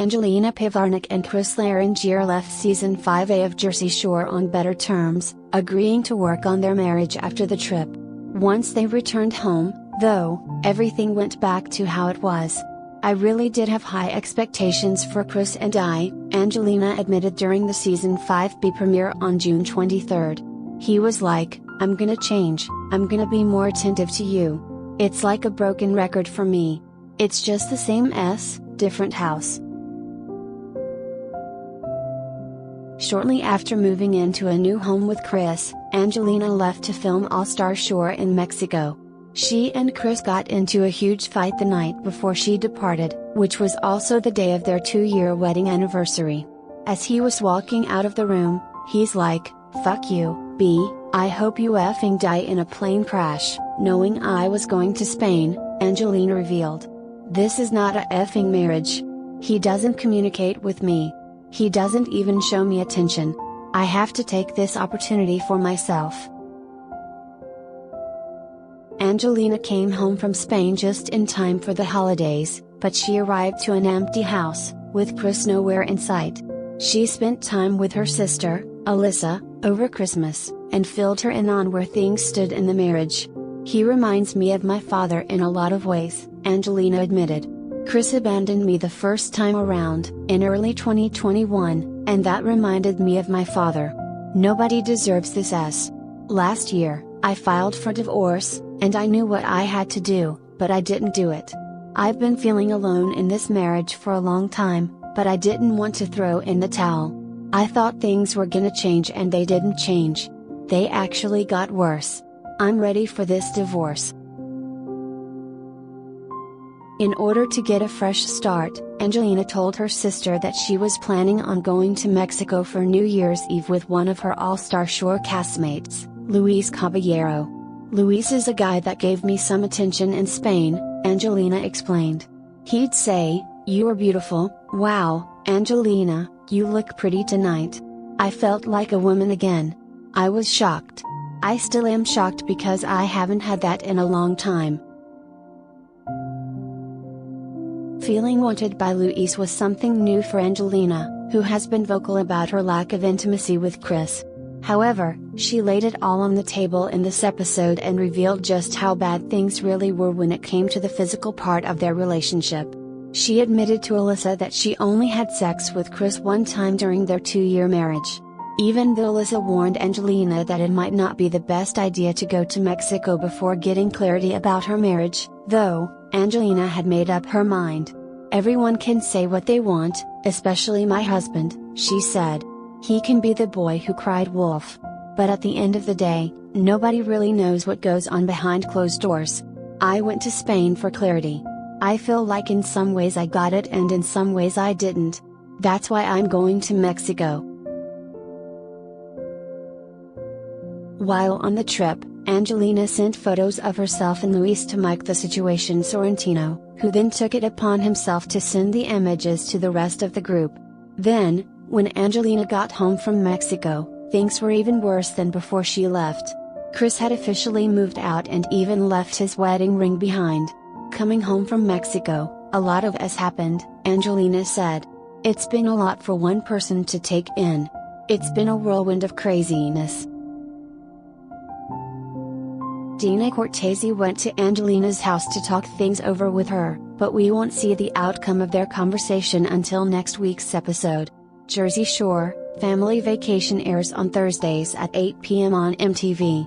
Angelina Pivarnick and Chris Larangeira left season 5A of Jersey Shore on better terms, agreeing to work on their marriage after the trip. Once they returned home, though, everything went back to how it was. "I really did have high expectations for Chris and I," Angelina admitted during the season 5B premiere on June 23. "He was like, I'm gonna change, I'm gonna be more attentive to you. It's like a broken record for me. It's just the same different house." Shortly after moving into a new home with Chris, Angelina left to film All-Star Shore in Mexico. She and Chris got into a huge fight the night before she departed, which was also the day of their 2-year wedding anniversary. As he was walking out of the room, he's like, "Fuck you, B, I hope you effing die in a plane crash," knowing I was going to Spain, Angelina revealed. "This is not a effing marriage. He doesn't communicate with me. He doesn't even show me attention. I have to take this opportunity for myself." Angelina came home from Spain just in time for the holidays, but she arrived to an empty house, with Chris nowhere in sight. She spent time with her sister, Alyssa, over Christmas, and filled her in on where things stood in the marriage. "He reminds me of my father in a lot of ways," Angelina admitted. "Chris abandoned me the first time around, in early 2021, and that reminded me of my father. Nobody deserves this ass. Last year, I filed for divorce, and I knew what I had to do, but I didn't do it. I've been feeling alone in this marriage for a long time, but I didn't want to throw in the towel. I thought things were gonna change and they didn't change. They actually got worse. I'm ready for this divorce." In order to get a fresh start, Angelina told her sister that she was planning on going to Mexico for New Year's Eve with one of her All-Star Shore castmates, Luis Caballero. "Luis is a guy that gave me some attention in Spain," Angelina explained. "He'd say, 'You are beautiful, wow, Angelina, you look pretty tonight.' I felt like a woman again. I was shocked. I still am shocked because I haven't had that in a long time." Feeling wanted by Luis was something new for Angelina, who has been vocal about her lack of intimacy with Chris. However, she laid it all on the table in this episode and revealed just how bad things really were when it came to the physical part of their relationship. She admitted to Alyssa that she only had sex with Chris one time during their 2-year marriage. Even though Alyssa warned Angelina that it might not be the best idea to go to Mexico before getting clarity about her marriage, though, Angelina had made up her mind. "Everyone can say what they want, especially my husband," she said. "He can be the boy who cried wolf. But at the end of the day, nobody really knows what goes on behind closed doors. I went to Spain for clarity. I feel like in some ways I got it and in some ways I didn't. That's why I'm going to Mexico." While on the trip, Angelina sent photos of herself and Luis to Mike the Situation Sorrentino, who then took it upon himself to send the images to the rest of the group. Then, when Angelina got home from Mexico, things were even worse than before she left. Chris had officially moved out and even left his wedding ring behind. "Coming home from Mexico, a lot of us happened," Angelina said. "It's been a lot for one person to take in. It's been a whirlwind of craziness." Dina Cortese went to Angelina's house to talk things over with her, but we won't see the outcome of their conversation until next week's episode. Jersey Shore, Family Vacation airs on Thursdays at 8 p.m. on MTV.